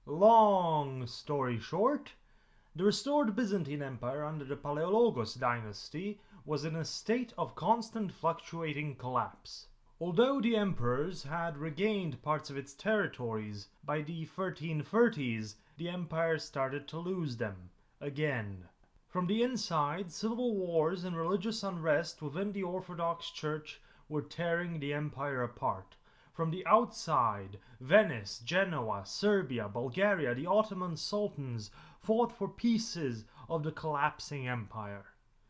Long story short, the restored Byzantine Empire under the Paleologos dynasty was in a state of constant fluctuating collapse. Although the emperors had regained parts of its territories, by the 1330s the empire started to lose them again. From the inside, civil wars and religious unrest within the Orthodox Church were tearing the empire apart. From the outside, Venice, Genoa, Serbia, Bulgaria, the Ottoman sultans fought for pieces of the collapsing empire.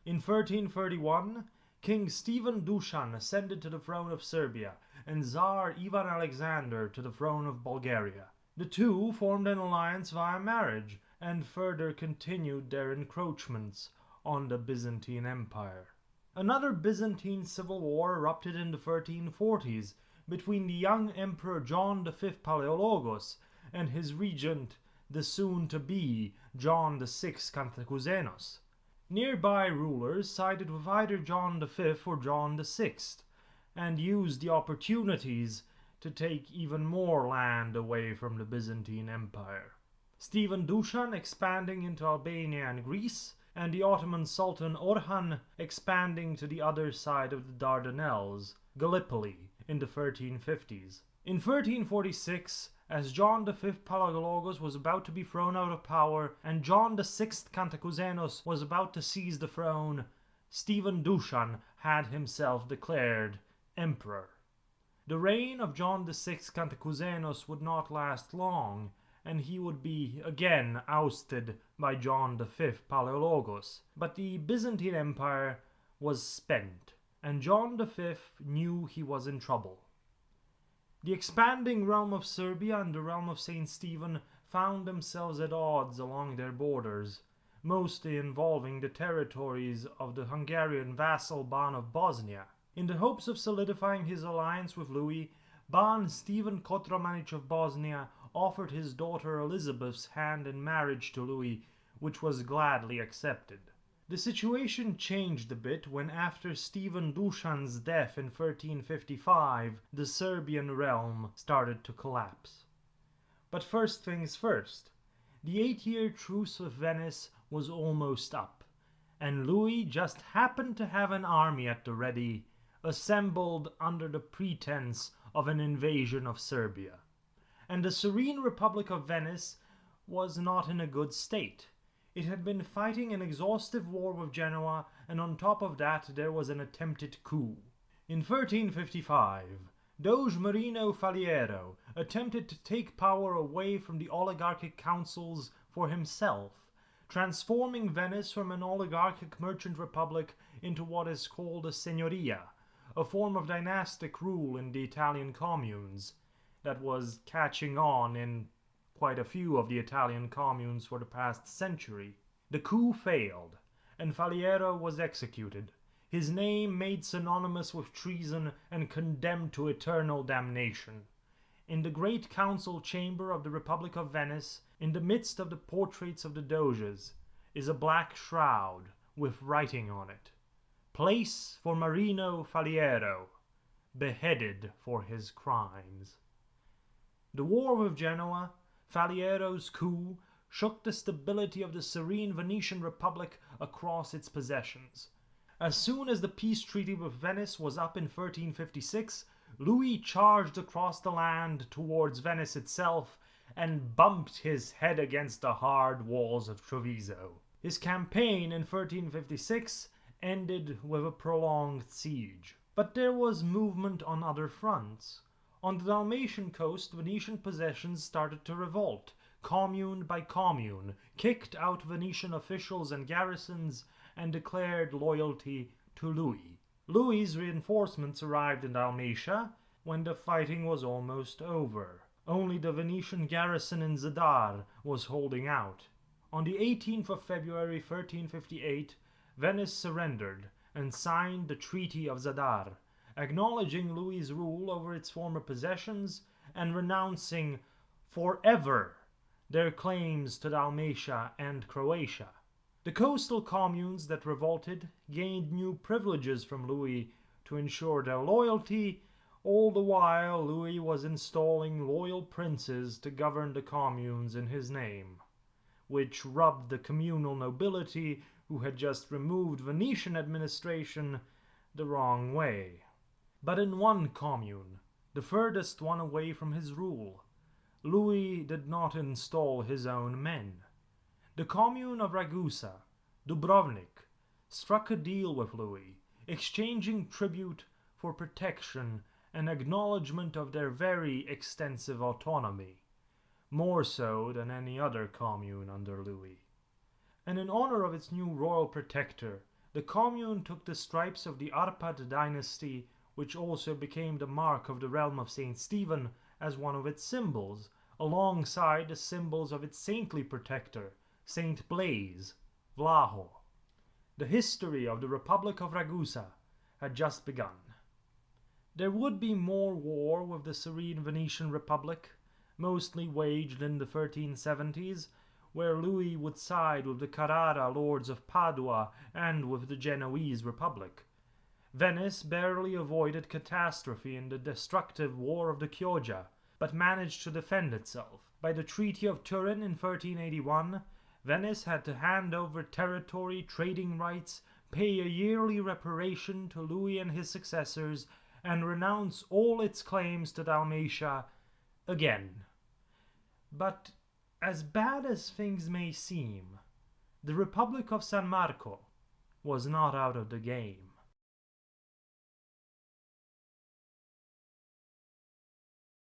In 1331, King Stephen Dušan ascended to the throne of Serbia and Tsar Ivan Alexander to the throne of Bulgaria. The two formed an alliance via marriage and further continued their encroachments on the Byzantine Empire. Another Byzantine civil war erupted in the 1340s between the young Emperor John V Paleologos and his regent, the soon-to-be John VI Cantacuzénos. Nearby rulers sided with either John V or John VI and used the opportunities to take even more land away from the Byzantine Empire. Stephen Dušan expanding into Albania and Greece, and the Ottoman Sultan Orhan expanding to the other side of the Dardanelles, Gallipoli, in the 1350s. In 1346, as John V Paleologos was about to be thrown out of power and John VI Cantacuzénos was about to seize the throne, Stephen Dušan had himself declared emperor. The reign of John VI Cantacuzénos would not last long, and he would be again ousted by John V Paleologos. But the Byzantine Empire was spent, and John V knew he was in trouble. The expanding realm of Serbia and the realm of Saint Stephen found themselves at odds along their borders, mostly involving the territories of the Hungarian vassal Ban of Bosnia. In the hopes of solidifying his alliance with Louis, Ban Stephen Kotromanić of Bosnia offered his daughter Elizabeth's hand in marriage to Louis, which was gladly accepted. The situation changed a bit when, after Stephen Dušan's death in 1355, the Serbian realm started to collapse. But first things first, the 8-year truce with Venice was almost up, and Louis just happened to have an army at the ready, assembled under the pretense of an invasion of Serbia. And the Serene Republic of Venice was not in a good state. It had been fighting an exhaustive war with Genoa, and on top of that there was an attempted coup. In 1355, Doge Marino Faliero attempted to take power away from the oligarchic councils for himself, transforming Venice from an oligarchic merchant republic into what is called a signoria, a form of dynastic rule in the Italian communes that was catching on in quite a few of the Italian communes for the past century. The coup failed, and Faliero was executed, his name made synonymous with treason and condemned to eternal damnation. In the great council chamber of the Republic of Venice, in the midst of the portraits of the Doges, is a black shroud with writing on it: "Place for Marino Faliero, beheaded for his crimes." The war with Genoa, Faliero's coup, shook the stability of the serene Venetian Republic across its possessions. As soon as the peace treaty with Venice was up in 1356, Louis charged across the land towards Venice itself and bumped his head against the hard walls of Treviso. His campaign in 1356 ended with a prolonged siege. But there was movement on other fronts. On the Dalmatian coast, Venetian possessions started to revolt, commune by commune, kicked out Venetian officials and garrisons, and declared loyalty to Louis. Louis's reinforcements arrived in Dalmatia when the fighting was almost over. Only the Venetian garrison in Zadar was holding out. On the 18th of February 1358, Venice surrendered and signed the Treaty of Zadar, acknowledging Louis's rule over its former possessions and renouncing forever their claims to Dalmatia and Croatia. The coastal communes that revolted gained new privileges from Louis to ensure their loyalty, All the while Louis was installing loyal princes to govern the communes in his name, which rubbed the communal nobility, who had just removed Venetian administration, the wrong way. But in one commune, the furthest one away from his rule, Louis did not install his own men. The commune of Ragusa, Dubrovnik, struck a deal with Louis, exchanging tribute for protection and acknowledgement of their very extensive autonomy, more so than any other commune under Louis. And in honor of its new royal protector, the commune took the stripes of the Arpad dynasty, which also became the mark of the realm of Saint Stephen, as one of its symbols, alongside the symbols of its saintly protector, Saint Blaise, Vlaho. The history of the Republic of Ragusa had just begun. There would be more war with the Serene Venetian Republic, mostly waged in the 1370s, where Louis would side with the Carrara lords of Padua and with the Genoese Republic. Venice barely avoided catastrophe in the destructive War of the Chioggia, but managed to defend itself. By the Treaty of Turin in 1381, Venice had to hand over territory, trading rights, pay a yearly reparation to Louis and his successors, and renounce all its claims to Dalmatia again. But as bad as things may seem, the Republic of San Marco was not out of the game.